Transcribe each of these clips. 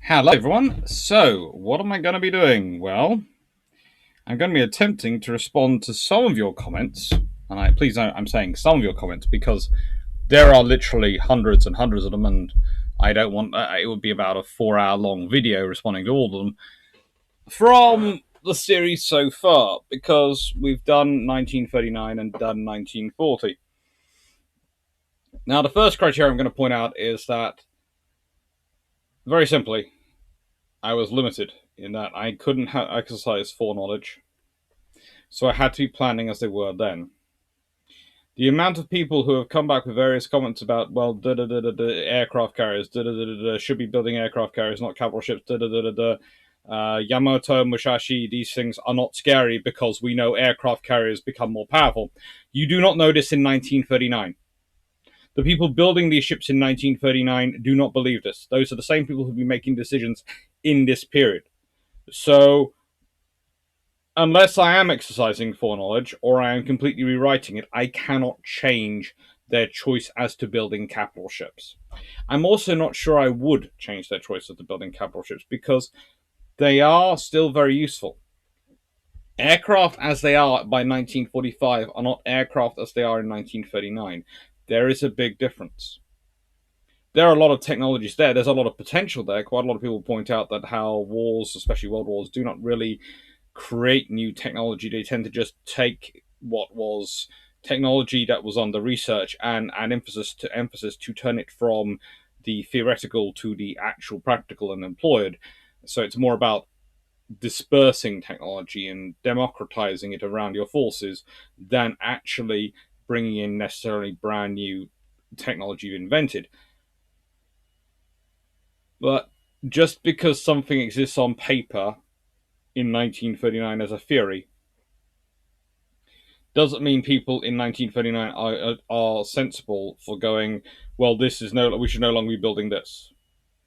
Hello everyone. So, what am I going to be doing? Well, I'm going to be attempting to respond to some of your comments, and please note I'm saying some of your comments because there are literally hundreds and hundreds of them, and I don't want it would be about a 4 hour long video responding to all of them from the series so far because we've done 1939 and done 1940. Now, the first criteria I'm going to point out is that, very simply, I was limited in that I couldn't exercise foreknowledge, so I had to be planning as they were then. The amount of people who have come back with various comments about, well, aircraft carriers, should be building aircraft carriers, not capital ships, Yamato, Musashi, these things are not scary because we know aircraft carriers become more powerful. You do not know this in 1939. The people building these ships in 1939 do not believe this. Those are the same people who've been making decisions in this period. So unless I am exercising foreknowledge or I am completely rewriting it, I cannot change their choice as to building capital ships. I'm also not sure I would change their choice as to building capital ships because they are still very useful. Aircraft as they are by 1945 are not aircraft as they are in 1939. There is a big difference. There are a lot of technologies there. There's a lot of potential there. Quite a lot of people point out that how wars, especially world wars, do not really create new technology. They tend to just take what was technology that was under research and emphasis to turn it from the theoretical to the actual practical and employed. So it's more about dispersing technology and democratizing it around your forces than actually bringing in necessarily brand new technology you've invented. But just because something exists on paper in 1939 as a theory doesn't mean people in 1939 are sensible for going, well, we should no longer be building this.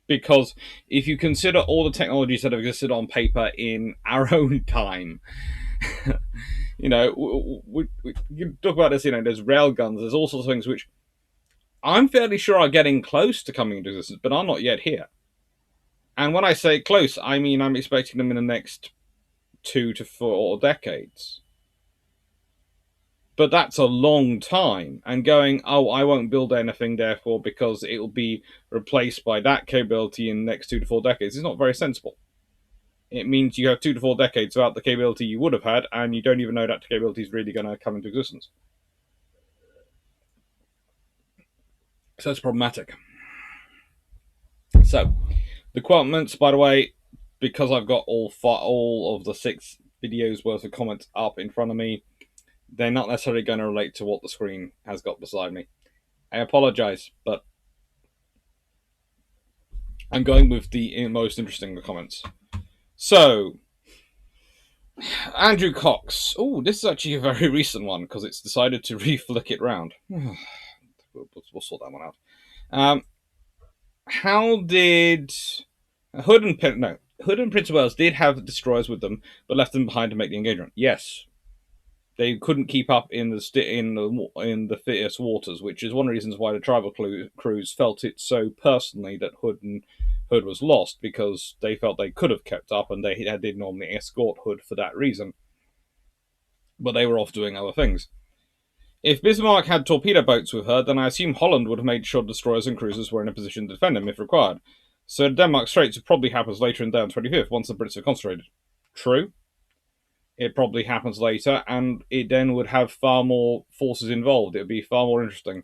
Because if you consider all the technologies that have existed on paper in our own time, we can talk about this, there's rail guns, there's all sorts of things which I'm fairly sure are getting close to coming into existence, but are not yet here. And when I say close, I mean I'm expecting them in the next 2 to 4 decades. But that's a long time. And going, oh, I won't build anything, therefore, because it'll be replaced by that capability in the next 2 to 4 decades is not very sensible. It means you have 2 to 4 decades without the capability you would have had, and you don't even know that capability is really going to come into existence. So it's problematic. So, the comments, by the way, because I've got all of the 6 videos worth of comments up in front of me, they're not necessarily going to relate to what the screen has got beside me. I apologize, but I'm going with the most interesting comments. So, Andrew Cox. Oh, this is actually a very recent one because it's decided to re-flick it round. We'll sort that one out. How did Hood and Prince of Wales did have destroyers with them, but left them behind to make the engagement? Yes, they couldn't keep up in the fierce waters, which is one of the reasons why the tribal crews felt it so personally that Hood was lost, because they felt they could have kept up, and they did normally escort Hood for that reason, but they were off doing other things. If Bismarck had torpedo boats with her, then I assume Holland would have made sure destroyers and cruisers were in a position to defend him if required. So Denmark Straits probably happens later in day on 25th, once the Brits have concentrated. True. It probably happens later, and it then would have far more forces involved. It would be far more interesting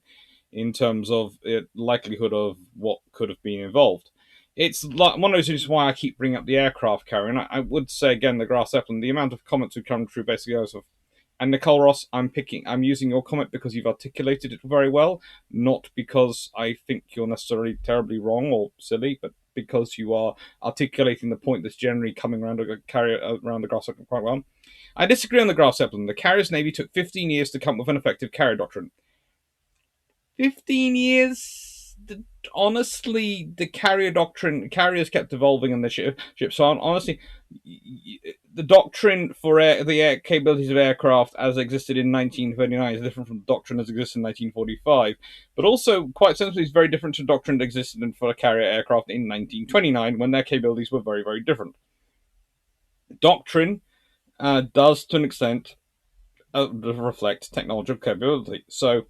in terms of the likelihood of what could have been involved. It's like one of those reasons why I keep bringing up the aircraft carrier, and I would say again the Grass Zeppelin. The amount of comments who come through basically goes of, and Nicole Ross, I'm using your comment because you've articulated it very well, not because I think you're necessarily terribly wrong or silly, but because you are articulating the point that's generally coming around the Grass Zeppelin quite well. I disagree on the Grass Zeppelin. The Carrier's Navy took 15 years to come up with an effective carrier doctrine. 15 years? Honestly, the carrier doctrine, carriers kept evolving on the ship. So honestly, the doctrine for the air capabilities of aircraft as existed in 1939 is different from the doctrine as existed in 1945, but also quite sensibly is very different to the doctrine that existed for a carrier aircraft in 1929 when their capabilities were very, very different. Doctrine does, to an extent, reflect technological capability. So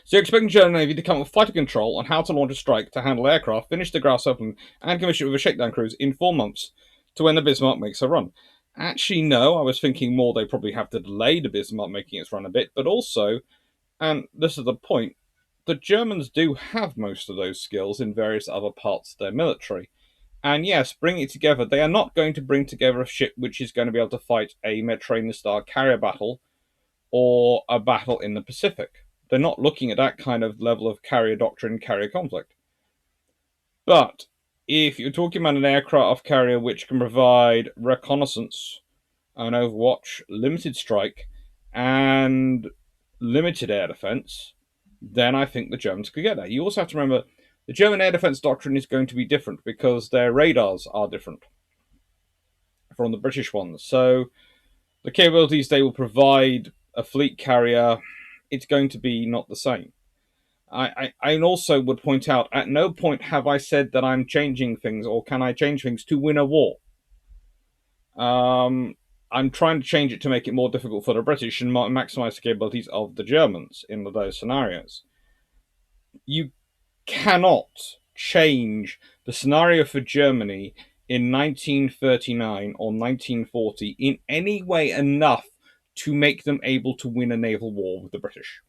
you're expecting the German Navy to come up with fighter control on how to launch a strike to handle aircraft, finish the Grasshopper, and commission it with a shakedown cruise in 4 months to when the Bismarck makes a run. Actually, no, I was thinking more they probably have to delay the Bismarck making its run a bit, but also, and this is the point, the Germans do have most of those skills in various other parts of their military. And yes, bringing it together, they are not going to bring together a ship which is going to be able to fight a Mediterranean-style carrier battle or a battle in the Pacific. They're not looking at that kind of level of carrier doctrine, carrier conflict. But if you're talking about an aircraft carrier which can provide reconnaissance, an overwatch, limited strike, and limited air defense, then I think the Germans could get that. You also have to remember the German air defense doctrine is going to be different because their radars are different from the British ones. So the capabilities they will provide a fleet carrier, it's going to be not the same. I also would point out, at no point have I said that I'm changing things or can I change things to win a war. I'm trying to change it to make it more difficult for the British and maximize the capabilities of the Germans in those scenarios. You cannot change the scenario for Germany in 1939 or 1940 in any way enough to make them able to win a naval war with the British.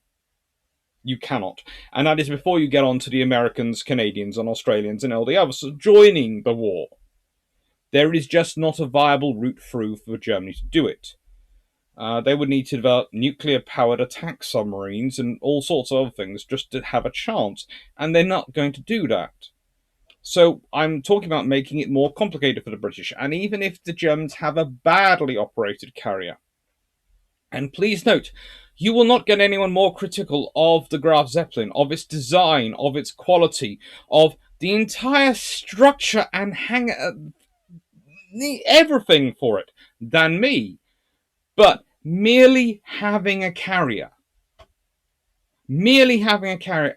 You cannot. And that is before you get on to the Americans, Canadians, and Australians and all the others joining the war. There is just not a viable route through for Germany to do it. They would need to develop nuclear-powered attack submarines and all sorts of other things just to have a chance, and they're not going to do that. So I'm talking about making it more complicated for the British, and even if the Germans have a badly operated carrier, and please note, you will not get anyone more critical of the Graf Zeppelin, of its design, of its quality, of the entire structure and everything for it than me. But merely having a carrier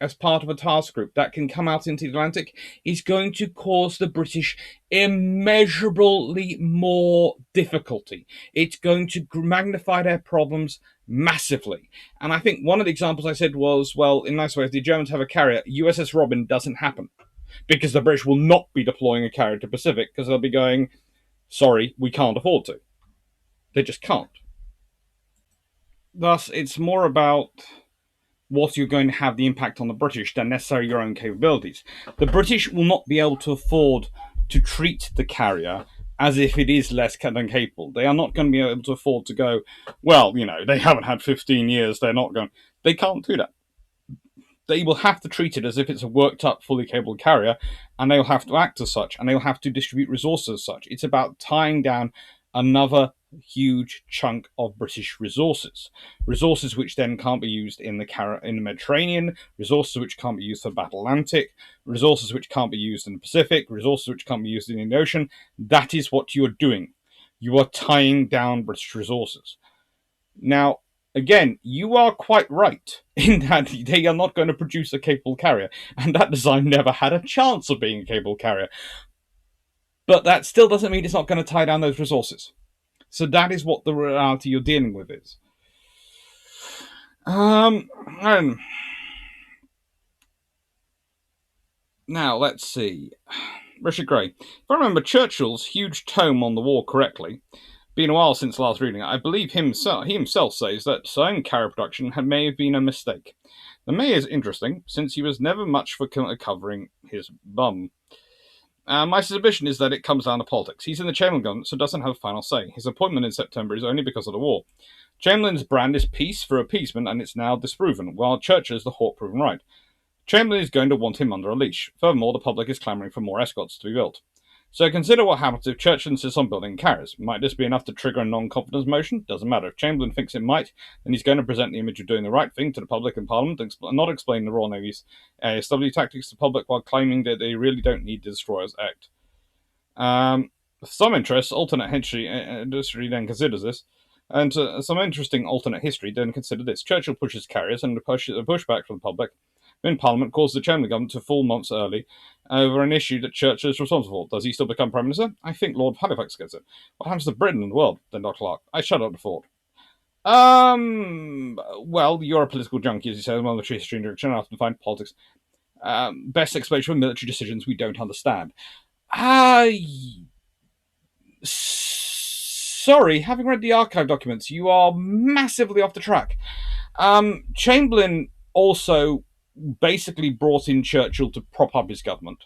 as part of a task group that can come out into the Atlantic is going to cause the British immeasurably more difficulty. It's going to magnify their problems massively. And I think one of the examples I said was, well, in nice ways, the Germans have a carrier. USS Robin doesn't happen because the British will not be deploying a carrier to Pacific because they'll be going, sorry, we can't afford to. They just can't. Thus, it's more about what you're going to have the impact on the British than necessarily your own capabilities. The British will not be able to afford to treat the carrier as if it is less than capable. They are not going to be able to afford to go, well, they haven't had 15 years, they're not going. They can't do that. They will have to treat it as if it's a worked up, fully capable carrier, and they'll have to act as such, and they'll have to distribute resources as such. It's about tying down another huge chunk of British resources which then can't be used in the Mediterranean, resources which can't be used for Battle Atlantic, resources which can't be used in the Pacific, resources which can't be used in the ocean. That is what you're doing. You are tying down British resources. Now, again, you are quite right in that they are not going to produce a capable carrier, and that design never had a chance of being a capable carrier. But that still doesn't mean it's not going to tie down those resources. So that is what the reality you're dealing with is. Now, let's see. Richard Gray. If I remember Churchill's huge tome on the war correctly, been a while since last reading it, I believe he himself says that his own carrier production may have been a mistake. The may is interesting, since he was never much for covering his bum. My suspicion is that it comes down to politics. He's in the Chamberlain government, so doesn't have a final say. His appointment in September is only because of the war. Chamberlain's brand is peace for appeasement, and it's now disproven, while Churchill is the hawk proven right. Chamberlain is going to want him under a leash. Furthermore, the public is clamouring for more escorts to be built. So consider what happens if Churchill insists on building carriers. Might this be enough to trigger a non-confidence motion? Doesn't matter. If Chamberlain thinks it might, then he's going to present the image of doing the right thing to the public and Parliament and not explain the Royal Navy's ASW tactics to the public while claiming that they really don't need the Destroyers Act. Some interest, alternate history then considers this, and some interesting alternate history then consider this. Churchill pushes carriers and pushes a pushback from the public in Parliament causes the Chamberlain government to fall months early over an issue that Churchill is responsible for. Does he still become Prime Minister? I think Lord Halifax gets it. What happens to Britain and the world? Then Dr. Clarke. I shut up the fort. Well, you're a political junkie, as you say, military history and direction, I often find politics. Best explanation for military decisions we don't understand. Sorry, having read the archive documents, you are massively off the track. Chamberlain also basically brought in Churchill to prop up his government.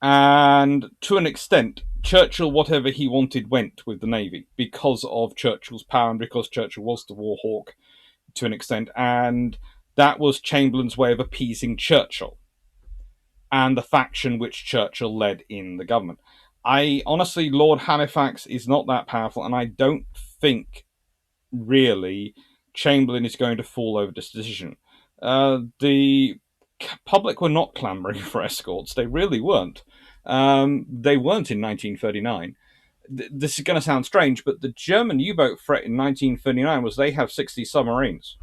And to an extent, Churchill, whatever he wanted, went with the Navy because of Churchill's power and because Churchill was the war hawk to an extent. And that was Chamberlain's way of appeasing Churchill and the faction which Churchill led in the government. I honestly, Lord Halifax is not that powerful, and I don't think really Chamberlain is going to fall over this decision. The public were not clamouring for escorts. They really weren't. They weren't in 1939. This is going to sound strange, but the German U-boat threat in 1939 was they have 60 submarines.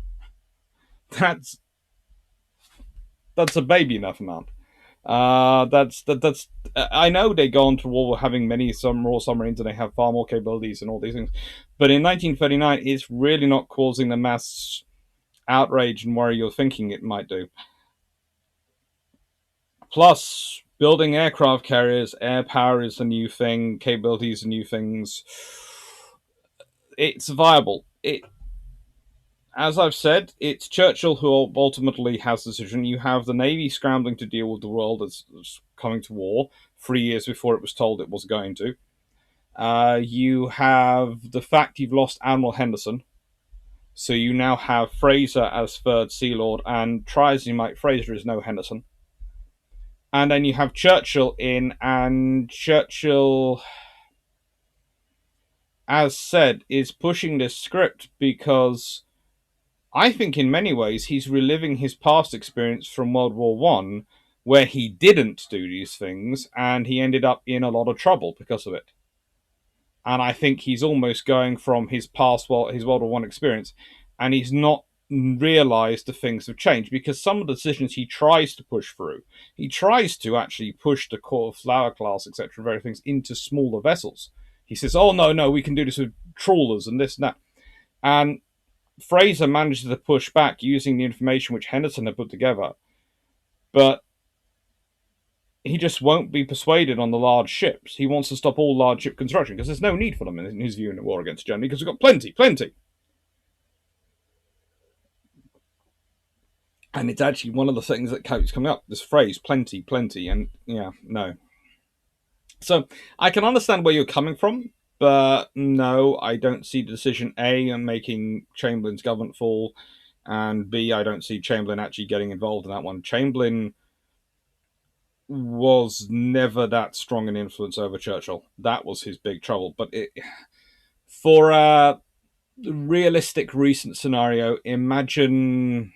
That's a baby enough amount. That's. I know they go on to war having many more submarines and they have far more capabilities and all these things, but in 1939, it's really not causing the mass outrage and worry you're thinking it might do. Plus, building aircraft carriers, air power is a new thing, capabilities are new things. It's viable. As I've said, it's Churchill who ultimately has the decision. You have the Navy scrambling to deal with the world that's coming to war 3 years before it was told it was going to. You have the fact you've lost Admiral Henderson, so you now have Fraser as third Sea Lord, and try as you might, Fraser is no Henderson. And then you have Churchill in, and Churchill, as said, is pushing this script because I think in many ways he's reliving his past experience from World War One, where he didn't do these things, and he ended up in a lot of trouble because of it. And I think he's almost going from his past, his World War One experience, and he's not realised the things have changed because some of the decisions he tries to push through, he tries to actually push the core flower class, etc., various things into smaller vessels. He says, "Oh no, we can do this with trawlers and this and that," and Fraser manages to push back using the information which Henderson had put together, but he just won't be persuaded on the large ships. He wants to stop all large ship construction because there's no need for them in his view in the war against Germany because we've got plenty. And it's actually one of the things that keeps coming up, this phrase, plenty, and yeah, no. So I can understand where you're coming from, but no, I don't see the decision, A, making Chamberlain's government fall, and B, I don't see Chamberlain actually getting involved in that one. Chamberlain was never that strong an influence over Churchill. That was his big trouble. But for a realistic recent scenario, imagine...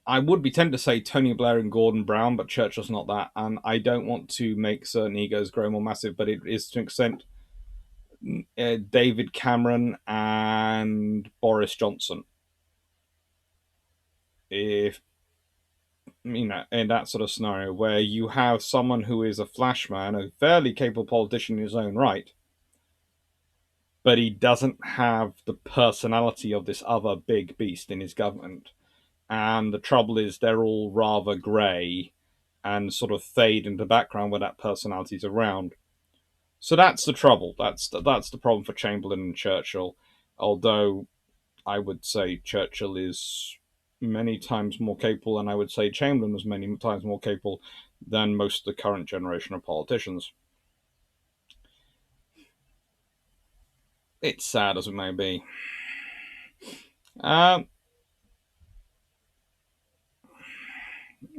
I would be tempted to say Tony Blair and Gordon Brown, but Churchill's not that, and I don't want to make certain egos grow more massive, but it is to an extent David Cameron and Boris Johnson. If in that sort of scenario where you have someone who is a flashman, a fairly capable politician in his own right, but he doesn't have the personality of this other big beast in his government. And the trouble is they're all rather grey and sort of fade into the background when that personality's around. So that's the trouble. That's the problem for Chamberlain and Churchill. Although I would say Churchill is many times more capable, and I would say Chamberlain was many times more capable than most of the current generation of politicians. It's sad as it may be.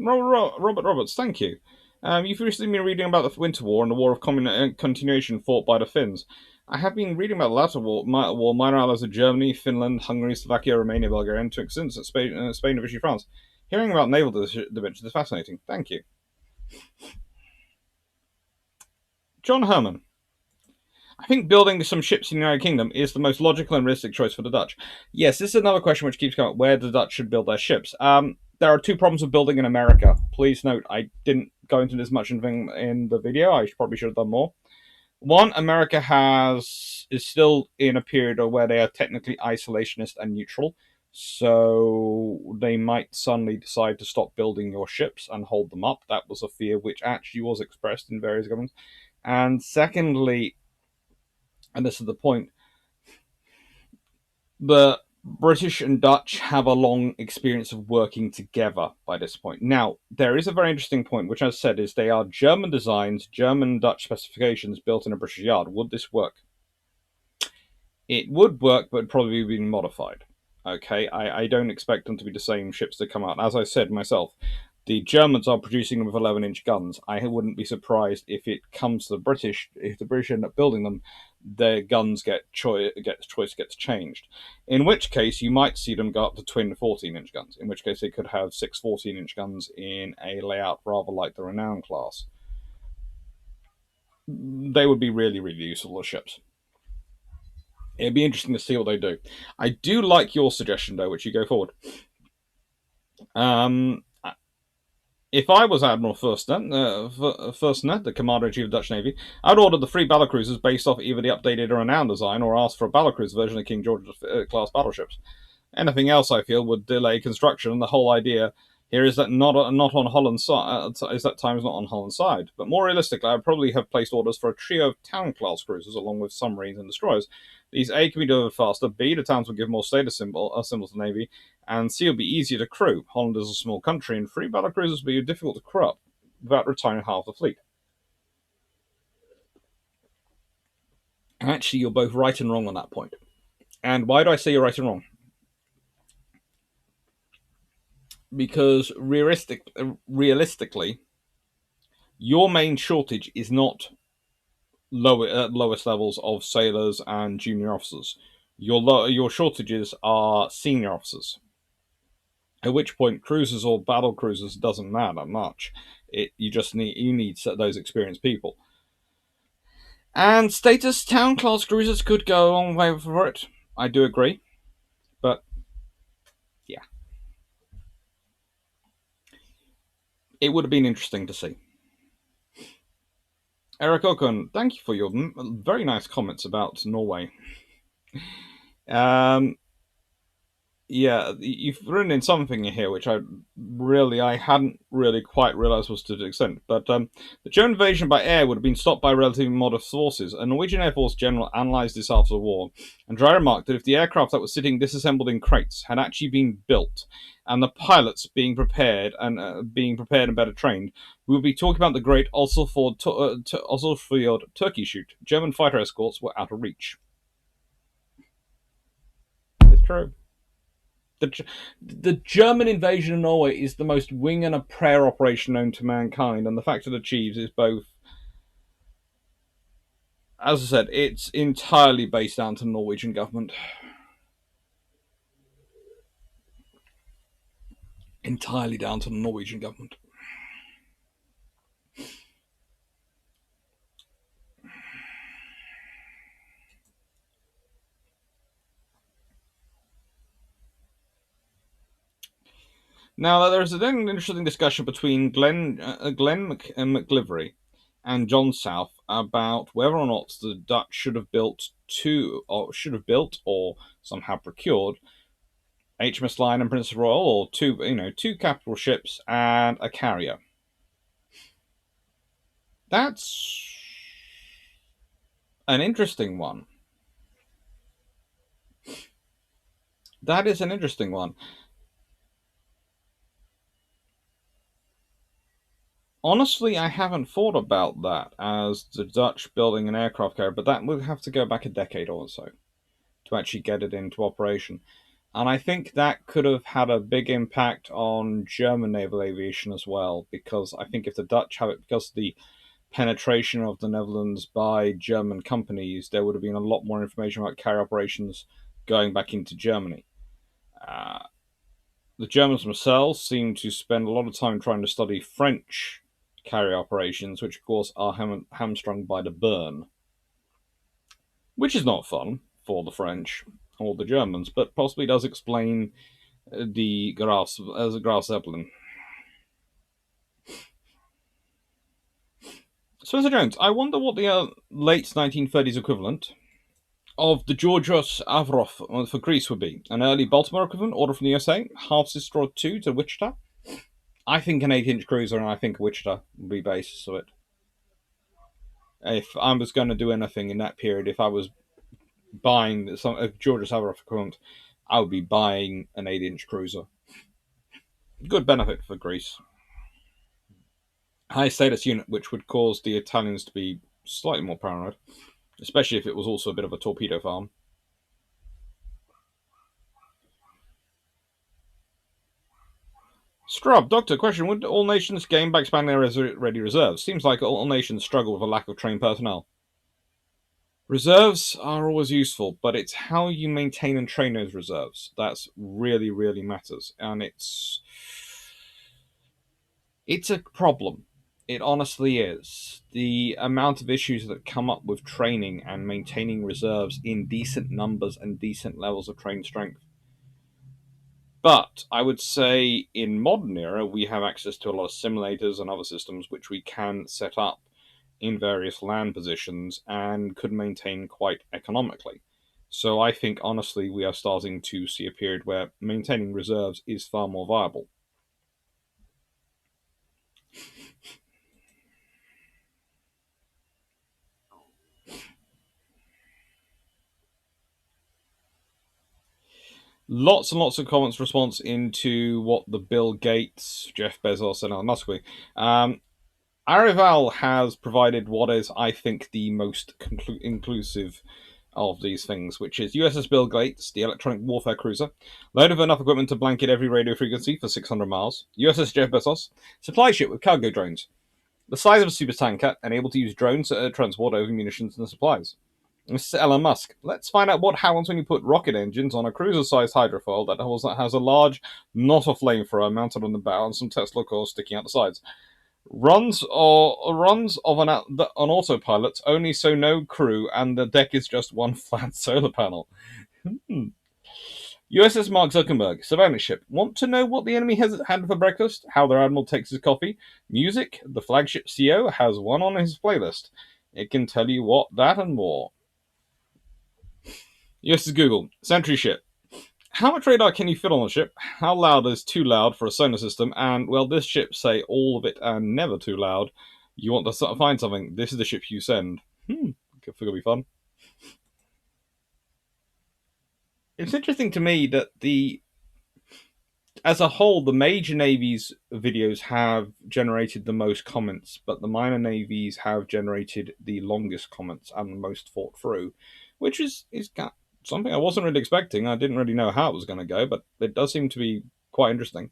Robert Roberts, thank you. You've recently been reading about the Winter War and the War of Continuation fought by the Finns. I have been reading about the latter war, minor allies of Germany, Finland, Hungary, Slovakia, Romania, Bulgaria, and to extent Spain and Vichy France. Hearing about naval dimensions is fascinating. Thank you. John Herman. I think building some ships in the United Kingdom is the most logical and realistic choice for the Dutch. Yes, this is another question which keeps coming up, where the Dutch should build their ships. There are two problems with building in America. Please note, I didn't go into this much in the video. I probably should have done more. One, America is still in a period where they are technically isolationist and neutral, so they might suddenly decide to stop building your ships and hold them up. That was a fear which actually was expressed in various governments. And secondly, and this is the point, the British and Dutch have a long experience of working together by this point. Now, there is a very interesting point, which, as I said, is they are German designs, German Dutch specifications built in a British yard. Would this work? It would work, but probably be modified. Okay, I don't expect them to be the same ships that come out. As I said myself, the Germans are producing them with 11-inch guns. I wouldn't be surprised if it comes to the British, if the British end up building them, their guns gets changed. In which case, you might see them go up to twin 14-inch guns. In which case, they could have 6 14-inch guns in a layout rather like the Renown class. They would be really, really useful as ships. It'd be interesting to see what they do. I do like your suggestion, though, which you go forward. Um, if I was Admiral Fürstner, the Commander-in-Chief of the Dutch Navy, I'd order the 3 battlecruisers based off either the updated or Renown design, or ask for a battlecruiser version of King George-class battleships. Anything else, I feel, would delay construction, and the whole idea here is that not on Holland's side, is that time is not on Holland's side. But more realistically, I would probably have placed orders for a trio of town-class cruisers along with submarines and destroyers. These A can be delivered faster, B the towns will give more status symbols to the Navy, and C will be easier to crew. Holland is a small country, and 3 battle cruisers will be difficult to crew up without retiring half the fleet. Actually, you're both right and wrong on that point. And why do I say you're right and wrong? Because realistically, your main shortage is not lowest levels of sailors and junior officers. Your shortages are senior officers. At which point, cruisers or battle cruisers doesn't matter much. You need those experienced people. And status town class cruisers could go a long way for it. I do agree, but yeah, it would have been interesting to see. Eric Okun, thank you for your very nice comments about Norway. Yeah, you've written in something here which I hadn't really quite realised was to the extent. But the German invasion by air would have been stopped by relatively modest forces. A Norwegian Air Force general analysed this after the war, and dry remarked that if the aircraft that was sitting disassembled in crates had actually been built, and the pilots being prepared and better trained, we would be talking about the great Oslofjord turkey shoot. German fighter escorts were out of reach. It's true. The German invasion of Norway is the most wing and a prayer operation known to mankind, and the fact it achieves is both. As I said, it's entirely based down to the Norwegian government. Entirely down to the Norwegian government. Now, there's an interesting discussion between Glenn McGillivray and John South about whether or not the Dutch should have built or somehow procured HMS Lion and Princess Royal, or two capital ships and a carrier. That's an interesting one. That is an interesting one. Honestly, I haven't thought about that as the Dutch building an aircraft carrier, but that would have to go back a decade or so to actually get it into operation. And I think that could have had a big impact on German naval aviation as well, because I think if the Dutch have it, because of the penetration of the Netherlands by German companies, there would have been a lot more information about carrier operations going back into Germany. The Germans themselves seem to spend a lot of time trying to study French carrier operations, which of course are hamstrung by the burn, which is not fun for the French or the Germans, but possibly does explain the Graf Zeppelin. Spencer Jones, I wonder what the late 1930s equivalent of the Georgios Avrov for Greece would be. An early Baltimore equivalent, order from the USA, half Destroyer 2 to Wichita. I think an 8-inch cruiser, and I think Wichita would be basis of it. If I was going to do anything in that period, if I was buying some Georgios Avrov equivalent, I would be buying an 8-inch cruiser. Good benefit for Greece. High status unit, which would cause the Italians to be slightly more paranoid, especially if it was also a bit of a torpedo farm. Scrub, Doctor, question, would all nations gain by expanding their ready reserves? Seems like all nations struggle with a lack of trained personnel. Reserves are always useful, but it's how you maintain and train those reserves that's really, really matters. And it's a problem. It honestly is. The amount of issues that come up with training and maintaining reserves in decent numbers and decent levels of trained strength. But I would say in modern era, we have access to a lot of simulators and other systems which we can set up in various land positions and could maintain quite economically. So I think honestly we are starting to see a period where maintaining reserves is far more viable. Lots and lots of comments response into what the Bill Gates, Jeff Bezos, and Elon Musk were. Naval has provided what is, I think, the most inclusive of these things, which is USS Bill Gates, the electronic warfare cruiser, load of enough equipment to blanket every radio frequency for 600 miles. USS Jeff Bezos, supply ship with cargo drones, the size of a supertanker, and able to use drones to transport over munitions and supplies. Mr. Elon Musk, let's find out what happens when you put rocket engines on a cruiser-sized hydrofoil that has a large knot of flamethrower mounted on the bow and some Tesla coils sticking out the sides. Runs of an autopilot, only so no crew, and the deck is just one flat solar panel. USS Mark Zuckerberg, surveillance ship. Want to know what the enemy has had for breakfast? How their admiral takes his coffee? Music? The flagship CO has one on his playlist. It can tell you what, that, and more. USS Google, sentry ship. How much radar can you fit on a ship? How loud is too loud for a sonar system? And, well, this ship say all of it and never too loud. You want to find something, this is the ship you send. Could be fun. It's interesting to me that as a whole, the major navies videos have generated the most comments, but the minor navies have generated the longest comments and the most thought through, which is something I wasn't really expecting. I didn't really know how it was going to go, but it does seem to be quite interesting.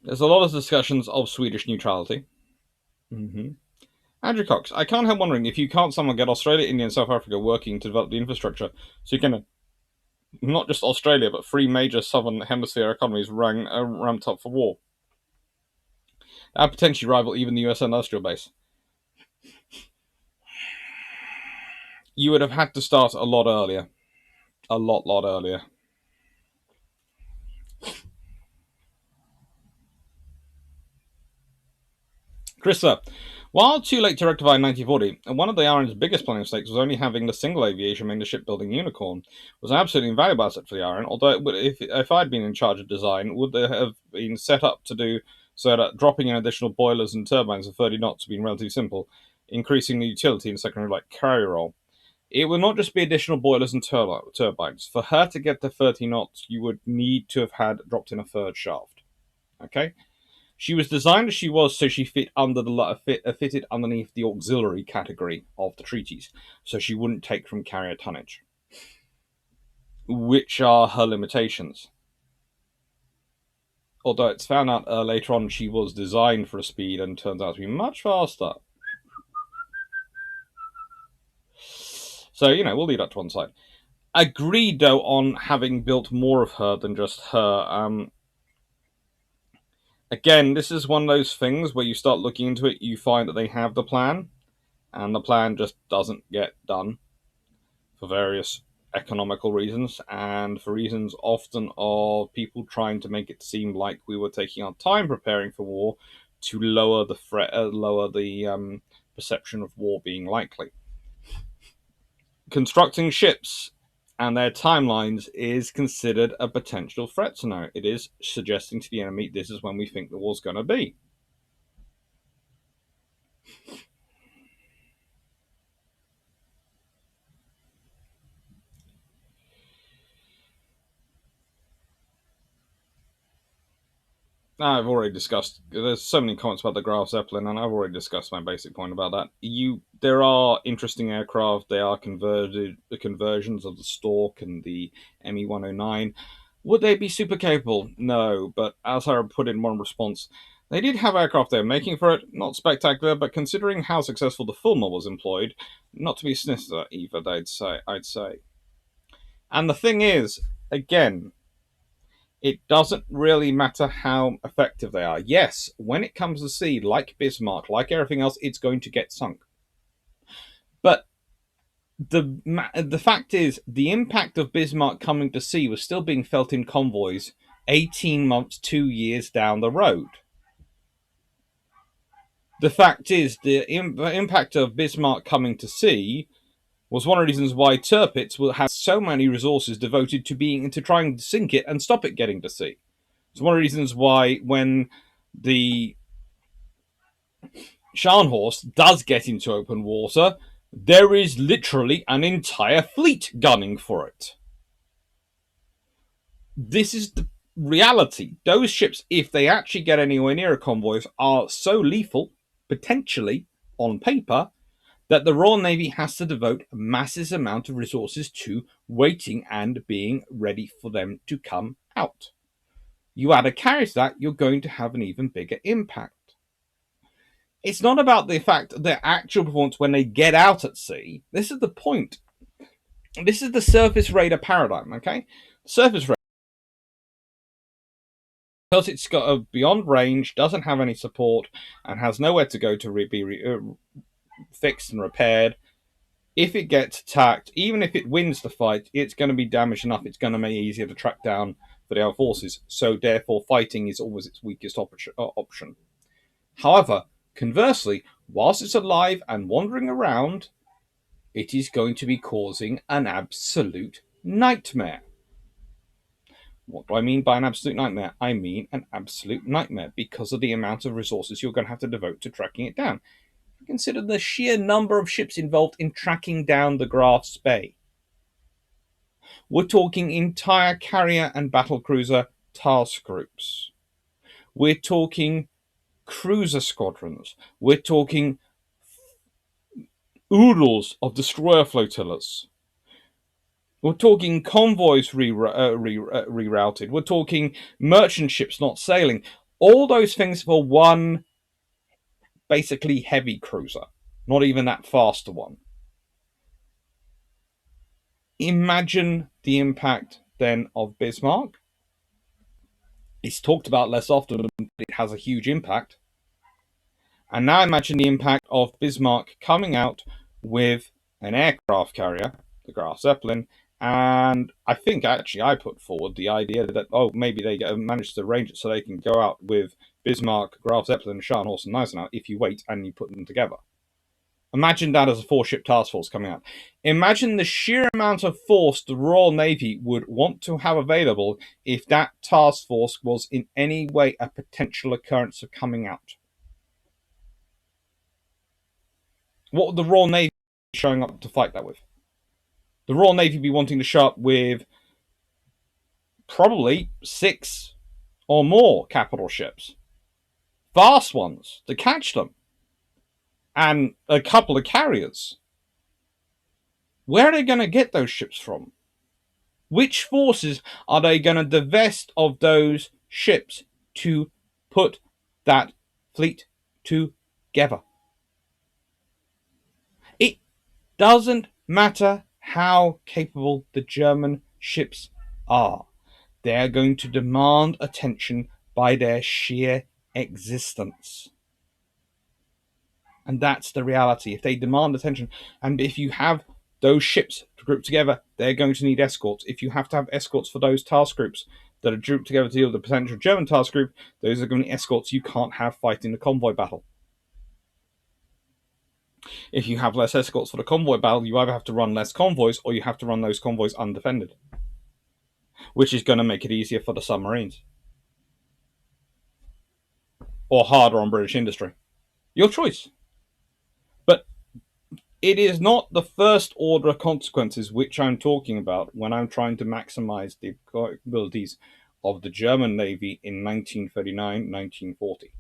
There's a lot of discussions of Swedish neutrality. Andrew Cox, I can't help wondering if you can't somehow get Australia, India, and South Africa working to develop the infrastructure so you can not just Australia, but three major southern hemisphere economies ramped up for war. That potentially rival even the US industrial base. You would have had to start a lot earlier. A lot earlier. Krista, while too late to rectify in 1940, one of the RN's biggest planning mistakes was only having the single aviation main the shipbuilding Unicorn. It was an absolutely invaluable asset for the RN, although if I'd been in charge of design, would they have been set up to do so that dropping in additional boilers and turbines of 30 knots would have been relatively simple, increasing the utility in a secondary light carrier role. It would not just be additional boilers and turbines. For her to get to 30 knots, you would need to have had dropped in a third shaft. Okay? She was designed as she was so she fitted underneath the auxiliary category of the treaties, so she wouldn't take from carrier tonnage, which are her limitations. Although it's found out later on she was designed for a speed and turns out to be much faster. So, we'll leave that to one side. Agreed, though, on having built more of her than just her. Again, this is one of those things where you start looking into it, you find that they have the plan, and the plan just doesn't get done for various economical reasons and for reasons often of people trying to make it seem like we were taking our time preparing for war to lower the threat, lower the perception of war being likely. Constructing ships and their timelines is considered a potential threat scenario. It is suggesting to the enemy this is when we think the war's going to be. I've already discussed. There's so many comments about the Graf Zeppelin, and I've already discussed my basic point about that. There are interesting aircraft. They are the conversions of the Stork and the Me-109. Would they be super capable? No, but as I put in one response, they did have aircraft they were making for it. Not spectacular, but considering how successful the Fulmar was employed, not to be sniffed at either. I'd say. And the thing is, again, it doesn't really matter how effective they are. Yes, when it comes to sea, like Bismarck, like everything else, it's going to get sunk. But the fact is, the impact of Bismarck coming to sea was still being felt in convoys 18 months, 2 years down the road. The fact is, the impact of Bismarck coming to sea was one of the reasons why Tirpitz will have so many resources devoted to trying to sink it and stop it getting to sea. It's one of the reasons why when the Scharnhorst does get into open water, there is literally an entire fleet gunning for it. This is the reality. Those ships, if they actually get anywhere near a convoy, are so lethal, potentially, on paper, that the Royal Navy has to devote a massive amount of resources to waiting and being ready for them to come out. You add a carrier to that, you're going to have an even bigger impact. It's not about the fact of their actual performance when they get out at sea. This is the point. This is the surface radar paradigm, okay? Surface radar, because it's got a beyond range, doesn't have any support, and has nowhere to go to be fixed and repaired. If it gets attacked, even if it wins the fight, it's going to be damaged enough. It's going to make it easier to track down for the other forces. So therefore, fighting is always its weakest option. However, conversely, whilst it's alive and wandering around, it is going to be causing an absolute nightmare. What do I mean by an absolute nightmare? I mean an absolute nightmare because of the amount of resources you're going to have to devote to tracking it down. Consider the sheer number of ships involved in tracking down the Graf Spee. We're talking entire carrier and battlecruiser task groups. We're talking cruiser squadrons. We're talking oodles of destroyer flotillas. We're talking convoys rerouted. We're talking merchant ships not sailing. All those things for one basically heavy cruiser, not even that faster one. Imagine the impact then of Bismarck. It's talked about less often, but it has a huge impact. And now imagine the impact of Bismarck coming out with an aircraft carrier, the Graf Zeppelin, and I think actually I put forward the idea that, maybe they manage to arrange it so they can go out with Bismarck, Graf Zeppelin, Scharnhorst, and Gneisenau if you wait and you put them together. Imagine that as a 4-ship task force coming out. Imagine the sheer amount of force the Royal Navy would want to have available if that task force was in any way a potential occurrence of coming out. What would the Royal Navy be showing up to fight that with? The Royal Navy be wanting to show up with probably 6 or more capital ships. Vast ones to catch them. And a couple of carriers. Where are they going to get those ships from? Which forces are they going to divest of those ships to put that fleet together? It doesn't matter how capable the German ships are. They are going to demand attention by their sheer existence. And that's the reality. If they demand attention, and if you have those ships grouped together, they're going to need escorts. If you have to have escorts for those task groups that are grouped together to deal with the potential German task group, those are going to be escorts you can't have fighting the convoy battle. If you have less escorts for the convoy battle, you either have to run less convoys or you have to run those convoys undefended, which is going to make it easier for the submarines or harder on British industry. Your choice. But it is not the first order consequences which I'm talking about when I'm trying to maximize the abilities of the German Navy in 1939, 1940.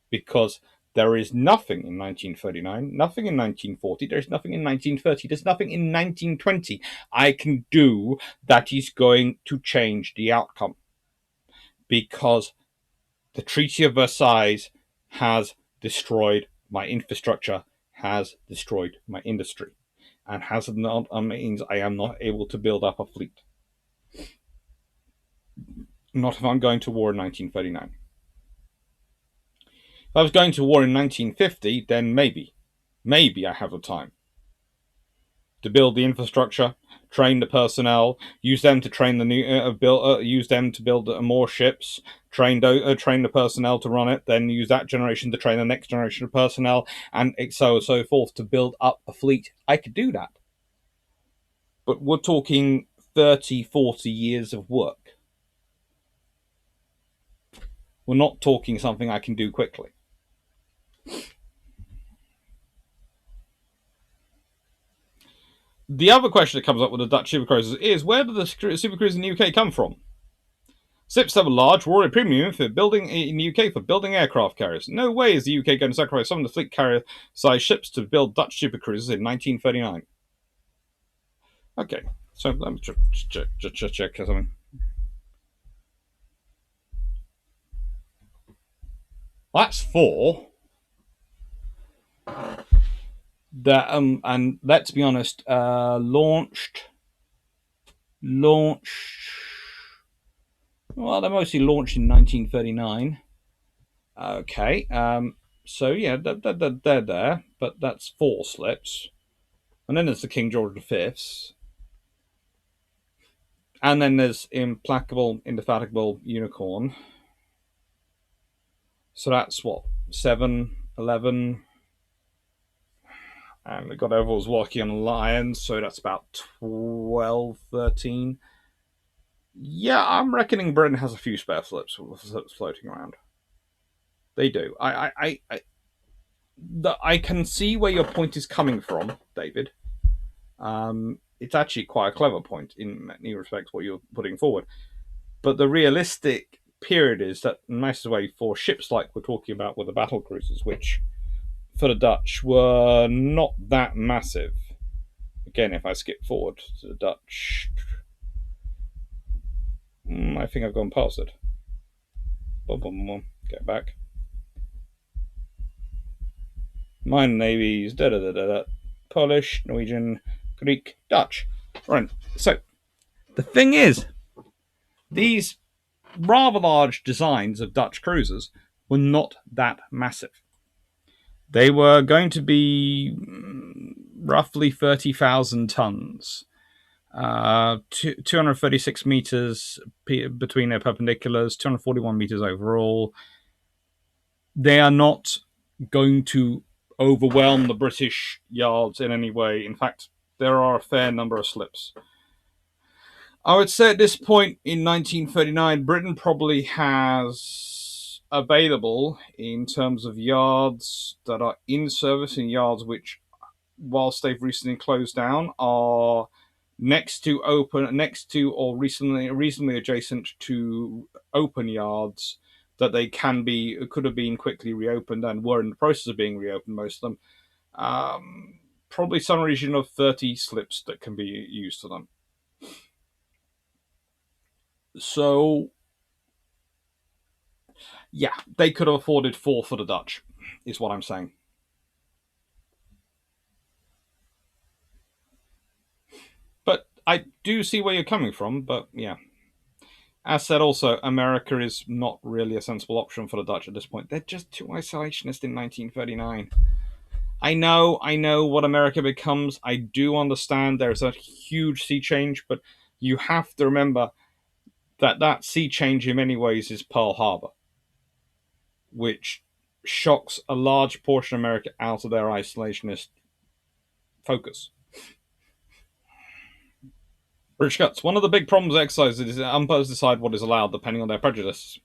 Because there is nothing in 1939, nothing in 1940, there's nothing in 1930, there's nothing in 1920 I can do that is going to change the outcome. Because the Treaty of Versailles has destroyed my infrastructure, has destroyed my industry, and has not means I am not able to build up a fleet. Not if I'm going to war in 1939. If I was going to war in 1950, then maybe I have the time to build the infrastructure, train the personnel, use them to train the new, use them to build more ships, train the personnel to run it, then use that generation to train the next generation of personnel, and so forth to build up a fleet. I could do that, but we're talking 30, 40 years of work. We're not talking something I can do quickly. The other question that comes up with the Dutch supercruisers is, where did the supercruisers in the UK come from? Ships have a large royal premium for building in the UK for building aircraft carriers. No way is the UK going to sacrifice some of the fleet carrier-sized ships to build Dutch supercruisers in 1939. Okay, so let me check something. That's four. That and let's be honest, launched. Well, they're mostly launched in 1939. Okay, so yeah, they're there, but that's four slips. And then there's the King George V's. And then there's Implacable, Indefatigable, Unicorn. So that's what, 7, 11. And we got Overall's Walkie on Lions, so that's about 12, 13. Yeah, I'm reckoning Britain has a few spare flips floating around. They do. I can see where your point is coming from, David. It's actually quite a clever point in many respects what you're putting forward. But the realistic period is that massively for ships like we're talking about with the battle cruisers, which for the Dutch were not that massive. Again, if I skip forward to the Dutch, I think I've gone past it. Get back. Mine navies, Polish, Norwegian, Greek, Dutch. Right. So the thing is, these rather large designs of Dutch cruisers were not that massive. They were going to be roughly 30,000 tons, 236 meters between their perpendiculars, 241 meters overall. They are not going to overwhelm the British yards in any way. In fact, there are a fair number of slips. I would say at this point in 1939, Britain probably has available in terms of yards that are in service and yards which, whilst they've recently closed down, are next to or reasonably adjacent to open yards that they could have been quickly reopened and were in the process of being reopened, most of them. Probably some region of 30 slips that can be used to them. So, yeah, they could have afforded 4 for the Dutch, is what I'm saying. I do see where you're coming from, but yeah. As said, also, America is not really a sensible option for the Dutch at this point. They're just too isolationist in 1939. I know what America becomes. I do understand there's a huge sea change, but you have to remember that that sea change in many ways is Pearl Harbor, which shocks a large portion of America out of their isolationist focus. British cuts. One of the big problems with exercises is that umpires decide what is allowed depending on their prejudices.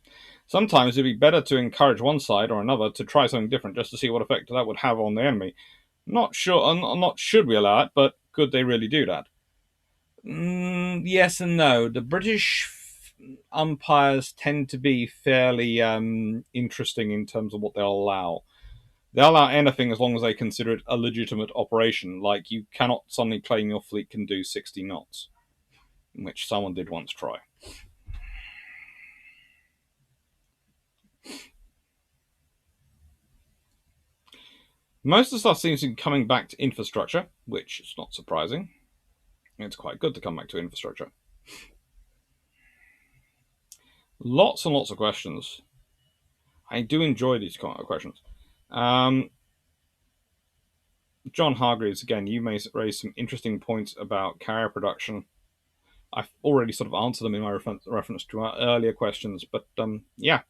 Sometimes it'd be better to encourage one side or another to try something different just to see what effect that would have on the enemy. Not sure, not should we allow it, but could they really do that? Yes and no. The British umpires tend to be fairly interesting in terms of what they'll allow. They'll allow anything as long as they consider it a legitimate operation. Like, you cannot suddenly claim your fleet can do 60 knots, which someone did once try. Most of the stuff seems to be coming back to infrastructure, which is not surprising. It's quite good to come back to infrastructure. Lots and lots of questions. I do enjoy these kind of questions. John Hargreaves, again, you may raise some interesting points about carrier production. I've already sort of answered them in my reference to our earlier questions, but yeah.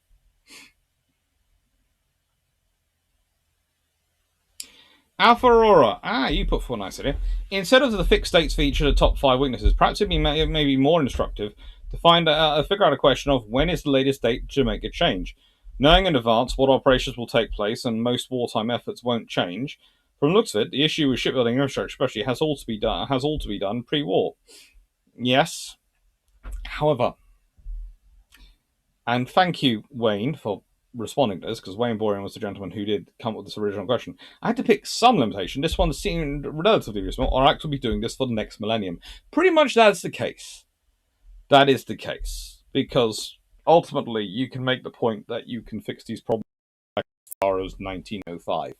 Alpha Aurora. You put forward a nice idea. Instead of the fixed states feature the top 5 weaknesses, perhaps it'd be maybe more instructive to figure out a question of when is the latest date to make a change. Knowing in advance what operations will take place and most wartime efforts won't change. From the looks of it, the issue with shipbuilding infrastructure, especially, has all to be done pre-war. Yes. However, and thank you, Wayne, for responding to this, because Wayne Boring was the gentleman who did come up with this original question. I had to pick some limitation. This one seemed relatively reasonable. Or actually be doing this for the next millennium. Pretty much that's the case. That is the case. Because ultimately, you can make the point that you can fix these problems as far as 1905.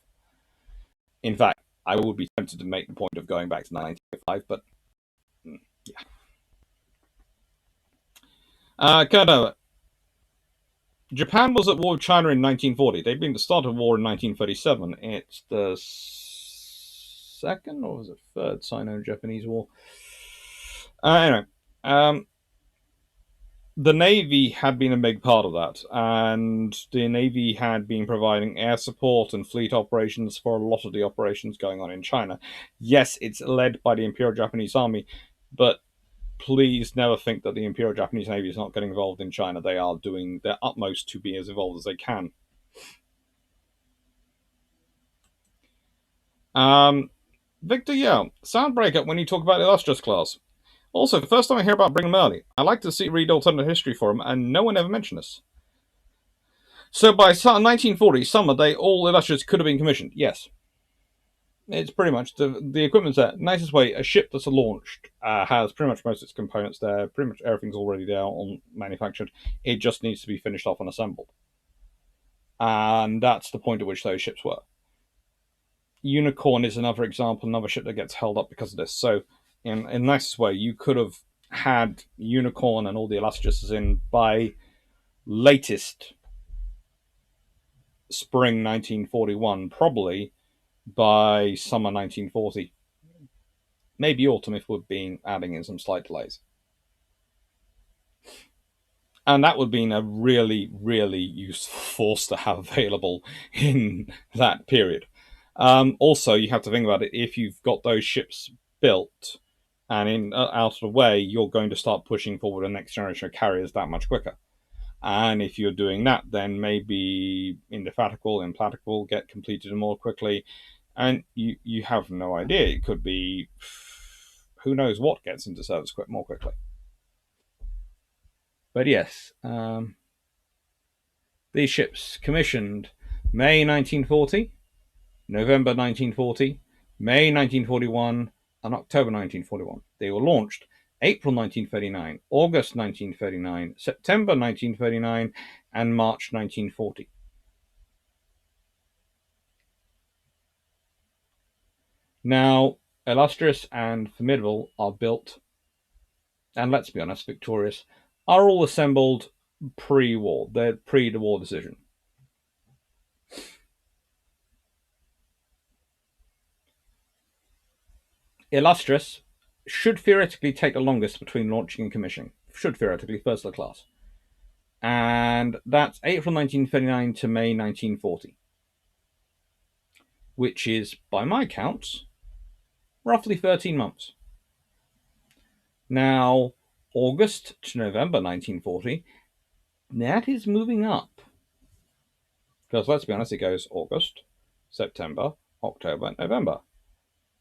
In fact, I would be tempted to make the point of going back to 1905, but yeah. Kurnover. Japan was at war with China in 1940. They'd been at the start of war in 1937. It's the second or was it third Sino-Japanese war? Anyway, the Navy had been a big part of that, and the Navy had been providing air support and fleet operations for a lot of the operations going on in China. Yes, it's led by the Imperial Japanese Army, but please never think that the Imperial Japanese Navy is not getting involved in China. They are doing their utmost to be as involved as they can. Victor Yeo, sound breakup when you talk about Illustrious class. Also, first time I hear about Brigham Early. I like to read alternate history for him, and no one ever mentioned this. So by 1940 summer, all Illustrious could have been commissioned. Yes, it's pretty much the equipment's there. Nicest way, a ship that's launched has pretty much most of its components there. Pretty much everything's already there on manufactured. It just needs to be finished off and assembled, and that's the point at which those ships were. Unicorn is another example, another ship that gets held up because of this. So, in the nicest way, you could have had Unicorn and all the Illustriouses in by latest spring 1941, probably by summer 1940. Maybe autumn if we're adding in some slight delays. And that would have been a really, really useful force to have available in that period. Also, you have to think about it. If you've got those ships built and out of the way, you're going to start pushing forward the next generation of carriers that much quicker. And if you're doing that, then maybe Indefatigable, Implacable get completed more quickly. And you have no idea. It could be who knows what gets into service more quickly. But yes, these ships commissioned May 1940, November 1940, May 1941, and October 1941. They were launched April 1939, August 1939, September 1939, and March 1940. Now, Illustrious and Formidable are built and let's be honest, victorious, are all assembled pre-war. They're pre-war decision. Illustrious should theoretically take the longest between launching and commissioning. Should theoretically, first of the class. And that's April 1939 to May 1940, which is, by my counts, roughly 13 months. Now, August to November 1940, that is moving up. Because let's be honest, it goes August, September, October, November.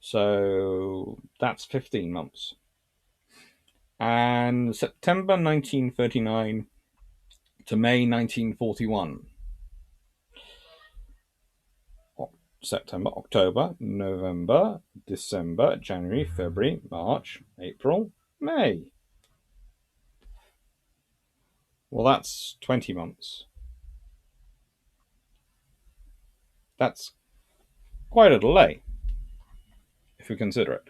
So that's 15 months. And September 1939 to May 1941. September, October, November, December, January, February, March, April, May. Well, that's 20 months. That's quite a delay, if you consider it.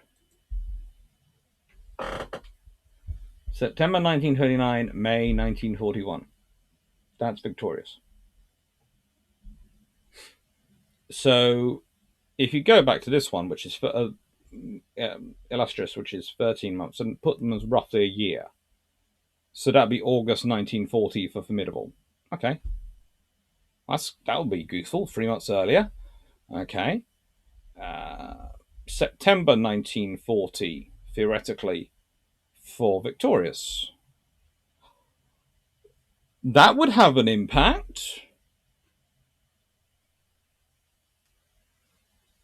September 1939, May 1941. That's victorious. So, if you go back to this one, which is for illustrious, which is 13 months, and put them as roughly a year. So that'd be August 1940 for formidable. Okay, that would be useful. 3 months earlier. Okay, September 1940 theoretically for victorious. That would have an impact.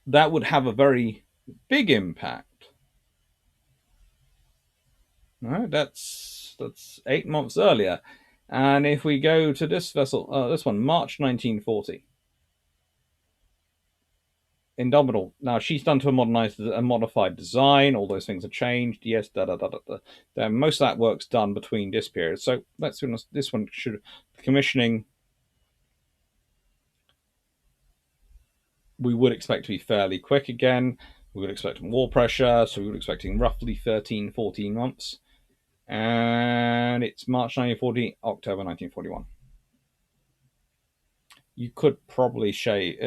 That would have a very big impact. No, that's 8 months earlier. And if we go to this vessel, this one, March 1940, Indomitable. Now she's done to a modified design. All those things are changed. Yes, da da da da da. Then most of that work's done between this period. So let's be honest. This one should commissioning. We would expect to be fairly quick again. We would expect more pressure, so we would expecting roughly 13, 14 months. And it's March 1940, October 1941. You could probably shave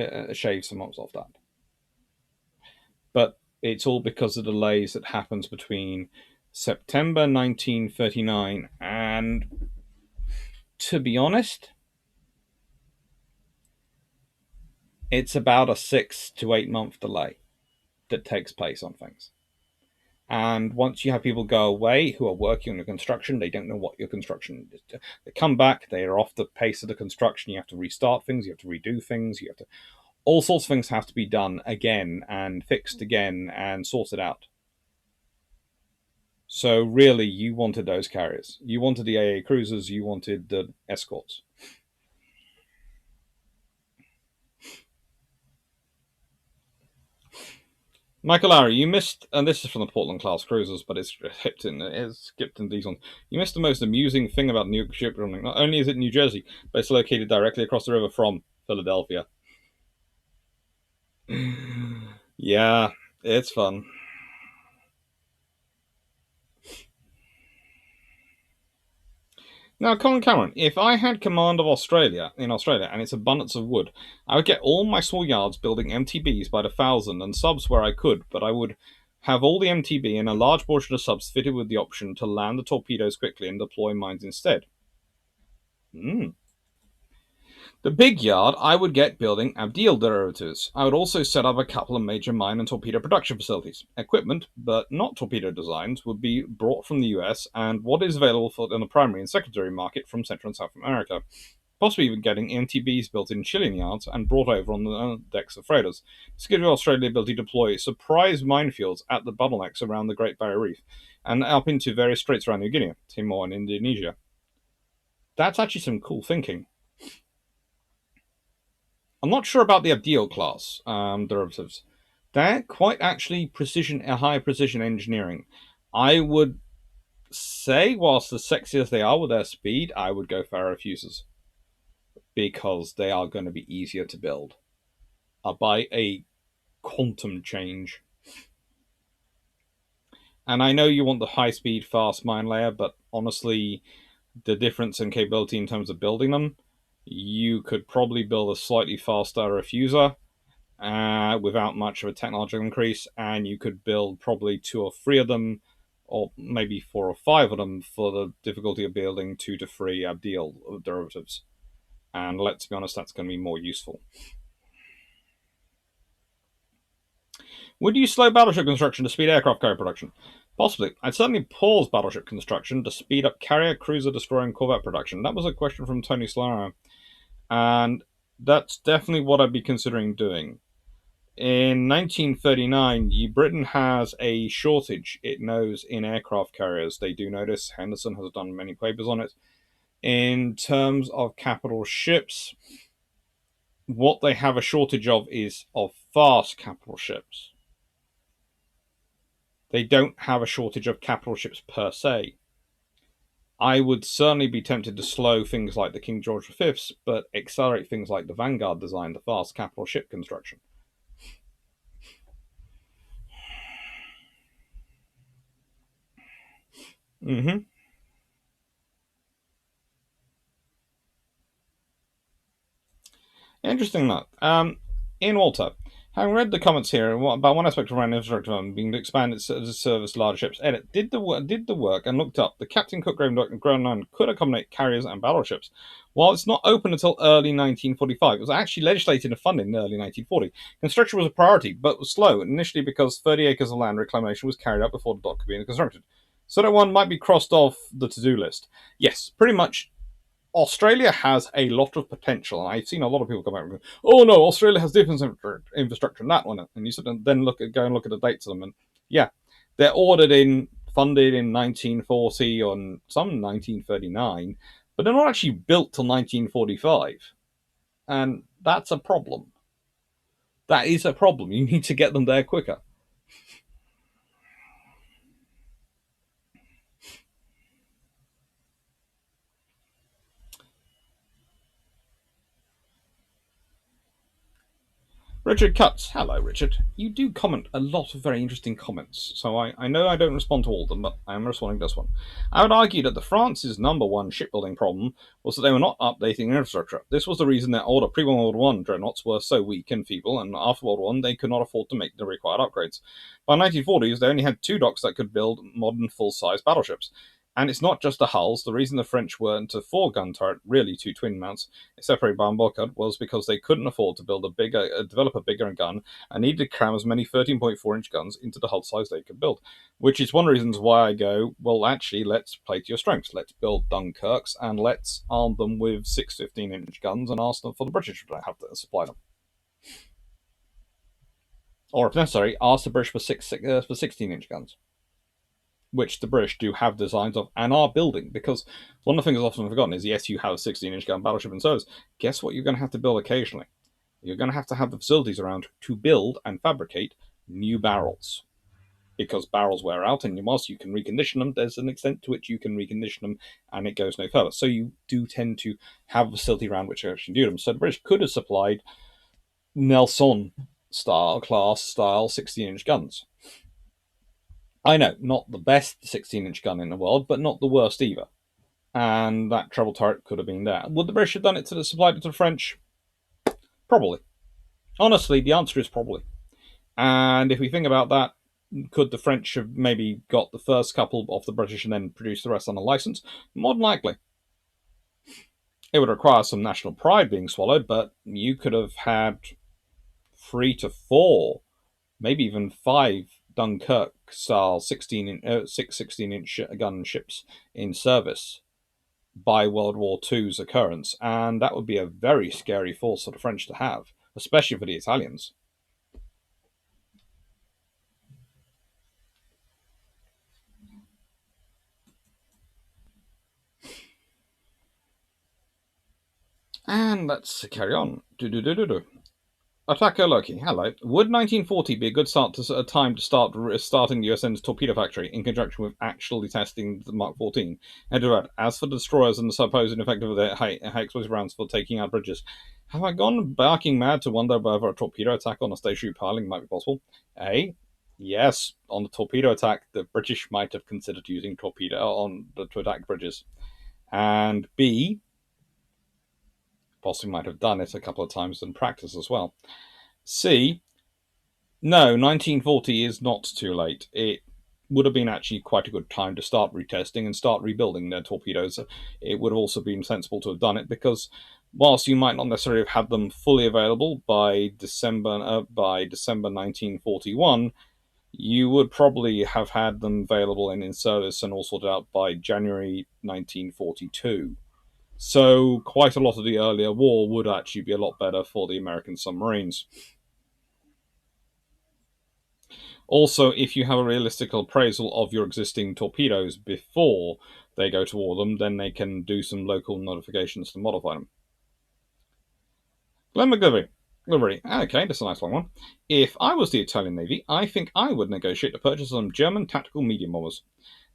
some months off that. But it's all because of the delays that happens between September 1939 and, to be honest, it's about a 6 to 8 month delay that takes place on things. And once you have people go away who are working on your construction, they don't know what your construction is. They come back, they are off the pace of the construction. You have to restart things, you have to redo things, you have to. All sorts of things have to be done again and fixed again and sorted out. So really, you wanted those carriers. You wanted the AA cruisers. You wanted the escorts. Michael Lowry, you missed, and this is from the Portland class cruisers, but it's skipped in these ones. You missed the most amusing thing about New shipbuilding. Not only is it New Jersey, but it's located directly across the river from Philadelphia. Yeah, it's fun. Now, Colin Cameron, if I had command of Australia, and its abundance of wood, I would get all my small yards building MTBs by the thousand and subs where I could, but I would have all the MTB and a large portion of subs fitted with the option to land the torpedoes quickly and deploy mines instead. The big yard I would get building Abdeel derivatives. I would also set up a couple of major mine and torpedo production facilities. Equipment, but not torpedo designs, would be brought from the US and what is available in the primary and secondary market from Central and South America. Possibly even getting MTBs built in Chilean yards and brought over on the decks of freighters. This gives Australia the ability to deploy surprise minefields at the bottlenecks around the Great Barrier Reef and up into various straits around New Guinea, Timor, and Indonesia. That's actually some cool thinking. I'm not sure about the Abdeel class derivatives. They're quite actually high precision engineering. I would say, whilst as sexy as they are with their speed, I would go Pharaoh fuses because they are going to be easier to build by a quantum change. And I know you want the high speed, fast mine layer, but honestly, the difference in capability in terms of building them, you could probably build a slightly faster refuser without much of a technological increase, and you could build probably two or three of them, or maybe four or five of them for the difficulty of building two to three Abdeel derivatives. And let's be honest, that's going to be more useful. Would you slow battleship construction to speed aircraft carrier production? Possibly. I'd certainly pause battleship construction to speed up carrier, cruiser, destroyer, and corvette production. That was a question from Tony Solano. And that's definitely what I'd be considering doing. In 1939, Britain has a shortage, it knows, in aircraft carriers. They do notice. Henderson has done many papers on it. In terms of capital ships, what they have a shortage of is of fast capital ships. They don't have a shortage of capital ships per se. I would certainly be tempted to slow things like the King George V's, but accelerate things like the Vanguard design, the fast capital ship construction. Mm-hmm. Interesting note. Ian Walter, having read the comments here about one aspect of Rand infrastructure being to expand its service to larger ships, edit did the work and looked up. The Captain Cook Ground Line could accommodate carriers and battleships. While it's not open until early 1945, it was actually legislated and funded in early 1940. Construction was a priority, but was slow, initially because 30 acres of land reclamation was carried out before the dock could be constructed. So that one might be crossed off the to-do list. Yes, pretty much Australia has a lot of potential, and I've seen a lot of people come out and go, "Oh no, Australia has defense infrastructure." And that one, and you sort of then go and look at the dates of them, and yeah, they're funded in 1940 or some 1939, but they're not actually built till 1945, and that's a problem. That is a problem. You need to get them there quicker. Richard Cuts. Hello, Richard. You do comment a lot of very interesting comments, so I know I don't respond to all of them, but I am responding to this one. I would argue that the France's number one shipbuilding problem was that they were not updating infrastructure. This was the reason their older pre-World War I dreadnoughts were so weak and feeble, and after World War I they could not afford to make the required upgrades. By the 1940s, they only had two docks that could build modern full-size battleships. And it's not just the hulls. The reason the French went to four-gun turret, really two twin mounts, separated by a bulkhead, was because they couldn't afford to develop a bigger gun, and needed to cram as many 13.4-inch guns into the hull size they could build. Which is one of the reasons why I go, well, actually, let's play to your strengths. Let's build Dunkirks, and let's arm them with 6 15-inch guns and ask them for the British to have to supply them. Or, if necessary, ask the British for 16-inch guns, which the British do have designs of and are building. Because one of the things often forgotten is, yes, you have a 16-inch gun battleship in service. Guess what you're going to have to build occasionally? You're going to have the facilities around to build and fabricate new barrels. Because barrels wear out, and whilst you can recondition them, there's an extent to which you can recondition them, and it goes no further. So you do tend to have a facility around which you actually do them. So the British could have supplied Nelson class style 16-inch guns. I know, not the best 16-inch gun in the world, but not the worst either. And that treble turret could have been there. Would the British have done it to supplied it to the French? Probably. Honestly, the answer is probably. And if we think about that, could the French have maybe got the first couple off the British and then produced the rest on a license? More than likely. It would require some national pride being swallowed, but you could have had 3 to 4, maybe even 5 Dunkirk style 16-inch gun ships in service by World War II's occurrence, and that would be a very scary force for the French to have, especially for the Italians. And let's carry on. Attacker Loki, hello. Would 1940 be a good time to start starting the USN's torpedo factory in conjunction with actually testing the Mark 14? Edward, as for the destroyers and the supposed ineffective of their high explosive rounds for taking out bridges, have I gone barking mad to wonder whether a torpedo attack on a stationary piling might be possible? A. Yes, on the torpedo attack, the British might have considered using torpedo to attack bridges, and B, possibly might have done it a couple of times in practice as well. C, no, 1940 is not too late. It would have been actually quite a good time to start retesting and start rebuilding their torpedoes. It would have also been sensible to have done it because whilst you might not necessarily have had them fully available by December 1941, you would probably have had them available and in service and all sorted out by January 1942. So quite a lot of the earlier war would actually be a lot better for the American submarines. Also, if you have a realistic appraisal of your existing torpedoes before they go to war them, then they can do some local modifications to modify them. Glenn McGilvery. Okay, that's a nice long one. If I was the Italian Navy, I think I would negotiate the purchase of some German tactical medium bombers,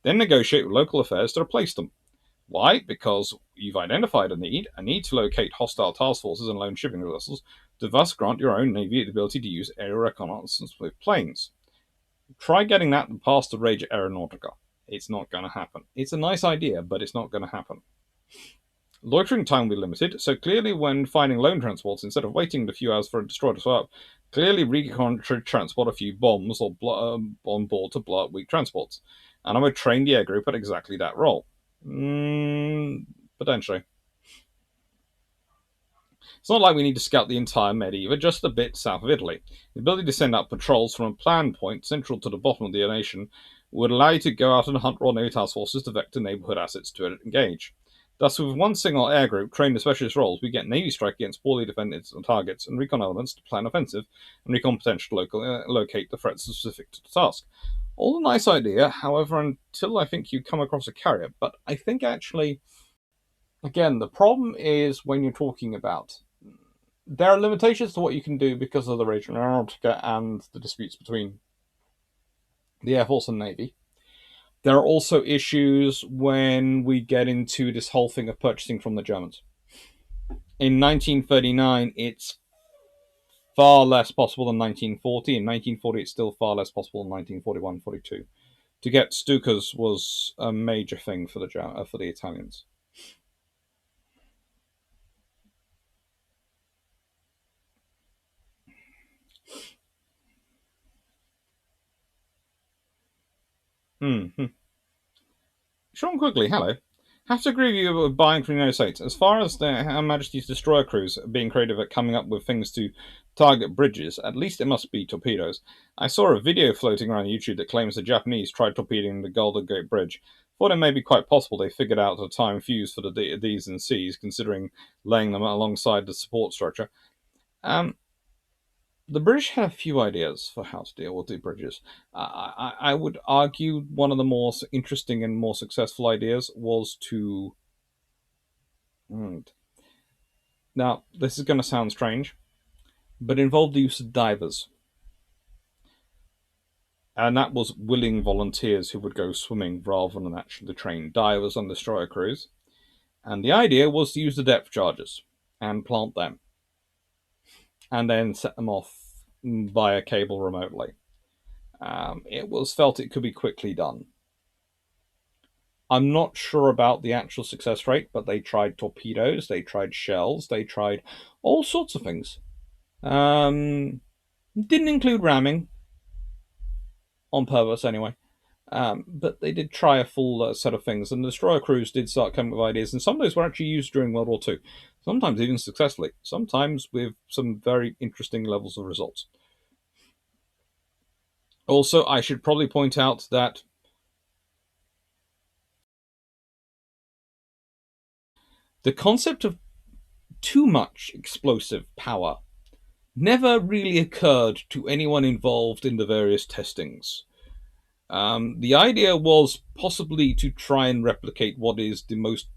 then negotiate with local affairs to replace them. Why? Because you've identified a need to locate hostile task forces and lone shipping vessels, to thus grant your own Navy the ability to use aerial reconnaissance with planes. Try getting that past the Rage Aeronautica. It's not going to happen. It's a nice idea, but it's not going to happen. Loitering time will be limited, so clearly when finding lone transports, instead of waiting a few hours for a destroyer to slow up, clearly recon should transport a few bombs or on board to blow up weak transports. And I would train the air group at exactly that role. Potentially. It's not like we need to scout the entire Med either, just a bit south of Italy. The ability to send out patrols from a planned point central to the bottom of the nation would allow you to go out and hunt Royal Navy task forces to vector neighbourhood assets to engage. Thus, with one single air group trained in specialist roles, we get Navy strike against poorly defended targets and recon elements to plan offensive and recon potential to locate the threats specific to the task. All a nice idea, however, until I think you come across a carrier. But I think actually, again, the problem is when you're talking about there are limitations to what you can do because of the regional aeronautica and the disputes between the Air Force and Navy. There are also issues when we get into this whole thing of purchasing from the Germans. In 1939, it's far less possible than 1940. In 1940, it's still far less possible than 1941-42. To get Stukas was a major thing for the Italians. Hmm. Sean Quigley, hello. Have to agree with you about buying from the United States. As far as Her Majesty's destroyer crews being creative at coming up with things to target bridges, at least it must be torpedoes. I saw a video floating around YouTube that claims the Japanese tried torpedoing the Golden Gate Bridge. Thought it may be quite possible they figured out a time fuse for the D's and C's, considering laying them alongside the support structure. The British had a few ideas for how to deal with the bridges. I would argue one of the more interesting and more successful ideas was to. Now, this is going to sound strange, but involved the use of divers. And that was willing volunteers who would go swimming rather than actually trained divers on destroyer crews. And the idea was to use the depth charges and plant them, and then set them off via cable remotely. It was felt it could be quickly done. I'm not sure about the actual success rate, but they tried torpedoes, they tried shells, they tried all sorts of things. Didn't include ramming, on purpose anyway. But they did try a full set of things, and the destroyer crews did start coming up with ideas, and some of those were actually used during World War II. Sometimes even successfully, sometimes with some very interesting levels of results. Also, I should probably point out that the concept of too much explosive power never really occurred to anyone involved in the various testings. The idea was possibly to try and replicate what is the most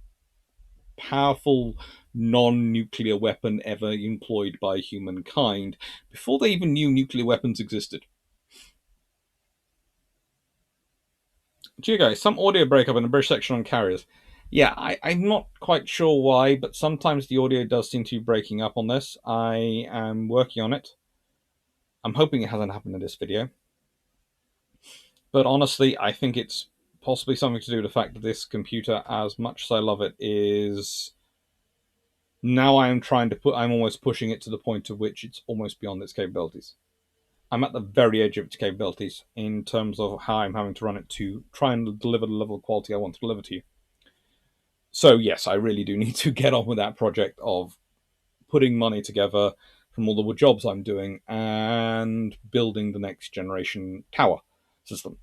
powerful non-nuclear weapon ever employed by humankind before they even knew nuclear weapons existed. Hugo, some audio breakup in the British section on carriers. Yeah, I'm not quite sure why, but sometimes the audio does seem to be breaking up on this. I am working on it. I'm hoping it hasn't happened in this video. But honestly, I think it's possibly something to do with the fact that this computer, as much as I love it, is now I'm almost pushing it to the point of which it's almost beyond its capabilities. I'm at the very edge of its capabilities in terms of how I'm having to run it to try and deliver the level of quality I want to deliver to you. So yes, I really do need to get on with that project of putting money together from all the jobs I'm doing and building the next generation tower system.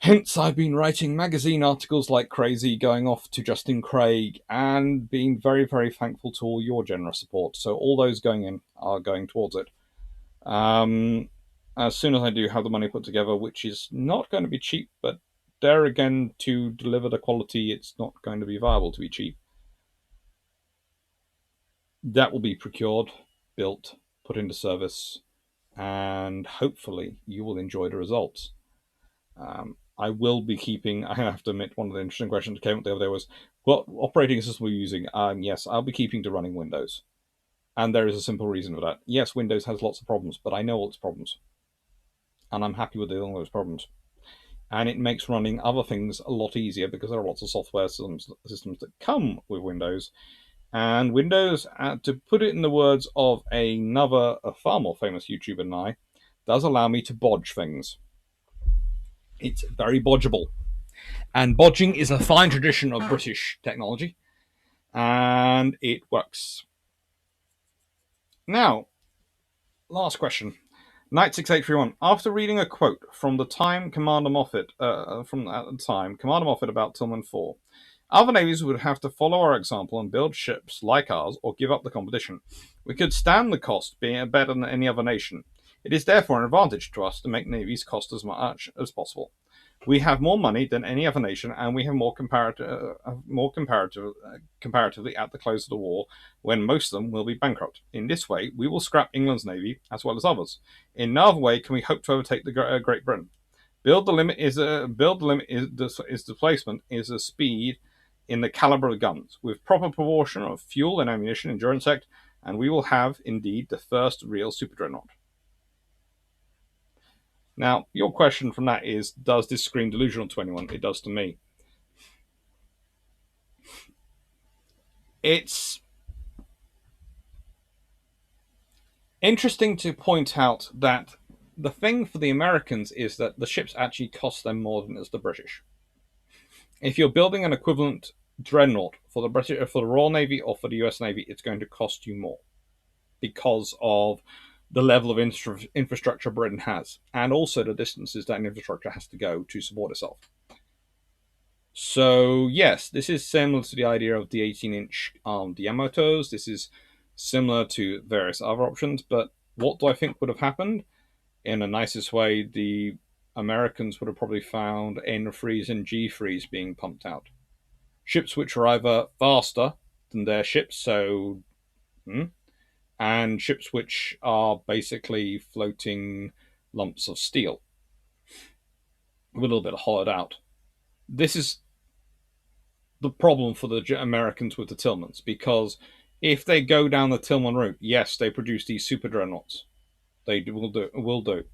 Hence, I've been writing magazine articles like crazy, going off to Justin Craig, and being very, very thankful to all your generous support. So all those going in are going towards it. As soon as I do have the money put together, which is not going to be cheap, but there again, to deliver the quality, it's not going to be viable to be cheap. That will be procured, built, put into service, and hopefully you will enjoy the results. I will be keeping, I have to admit, one of the interesting questions that came up the other day was, what operating system we're using? Yes, I'll be keeping to running Windows. And there is a simple reason for that. Yes, Windows has lots of problems, but I know all its problems. And I'm happy with dealing with those problems. And it makes running other things a lot easier because there are lots of software systems that come with Windows. And Windows, to put it in the words of another, a far more famous YouTuber than I, does allow me to bodge things. It's very bodgeable. And bodging is a fine tradition of British technology. And it works. Now, last question. Knight6831. After reading a quote from the time Commander Moffat, Commander Moffat about Tillman 4, other navies would have to follow our example and build ships like ours or give up the competition. We could stand the cost being better than any other nation. It is therefore an advantage to us to make navies cost as much as possible. We have more money than any other nation, and we have comparatively at the close of the war, when most of them will be bankrupt. In this way, we will scrap England's navy as well as others. In no other way can we hope to overtake the Great Britain. Build the limit is displacement is a speed in the caliber of guns, with proper proportion of fuel and ammunition, endurance, and we will have indeed the first real super dreadnought. Now, your question from that is, does this scream delusional to anyone? It does to me. It's interesting to point out that the thing for the Americans is that the ships actually cost them more than the British. If you're building an equivalent dreadnought for the Royal Navy or for the US Navy, it's going to cost you more because of the level of infrastructure Britain has, and also the distances that infrastructure has to go to support itself. So yes, this is similar to the idea of the 18-inch Yamatos. This is similar to various other options, but what do I think would have happened? In the nicest way, the Americans would have probably found N-freeze and G-freeze being pumped out. Ships which are either faster than their ships, and ships which are basically floating lumps of steel with a little bit hollowed out. This is the problem for the Americans with the Tillmans, because if they go down the Tillman route, yes, they produce these super dreadnoughts. They will do.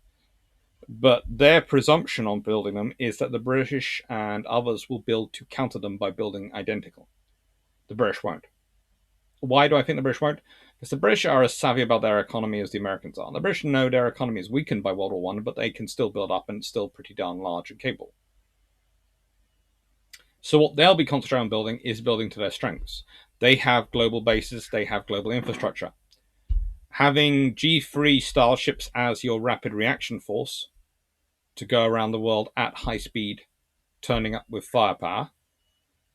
But their presumption on building them is that the British and others will build to counter them by building identical. The British won't. Why do I think the British won't? Because the British are as savvy about their economy as the Americans are. The British know their economy is weakened by World War One, but they can still build up and it's still pretty darn large and capable. So what they'll be concentrating on building is building to their strengths. They have global bases, they have global infrastructure. Having G3 style ships as your rapid reaction force to go around the world at high speed, turning up with firepower,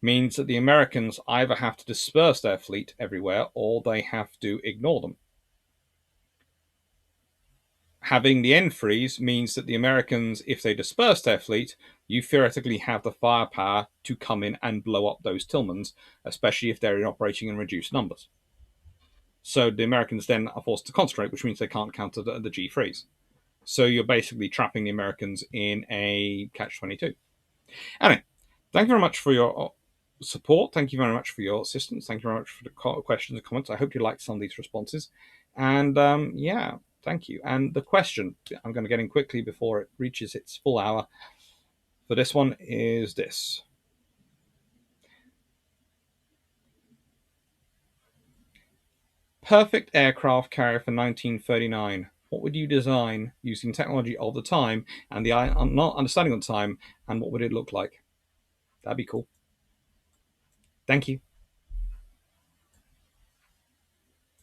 means that the Americans either have to disperse their fleet everywhere or they have to ignore them. Having the end freeze means that the Americans, if they disperse their fleet, you theoretically have the firepower to come in and blow up those Tillmans, especially if they're operating in reduced numbers. So the Americans then are forced to concentrate, which means they can't counter the G freeze. So you're basically trapping the Americans in a catch-22. Anyway, thank you very much for your support. Thank you very much for your assistance. Thank you very much for the questions and comments. I hope you liked some of these responses. And yeah, Thank you. And the question I'm going to get in quickly before it reaches its full hour for this one is this. Perfect aircraft carrier for 1939. What would you design using technology of the time and the not understanding of the time, and what would it look like? That'd be cool. Thank you.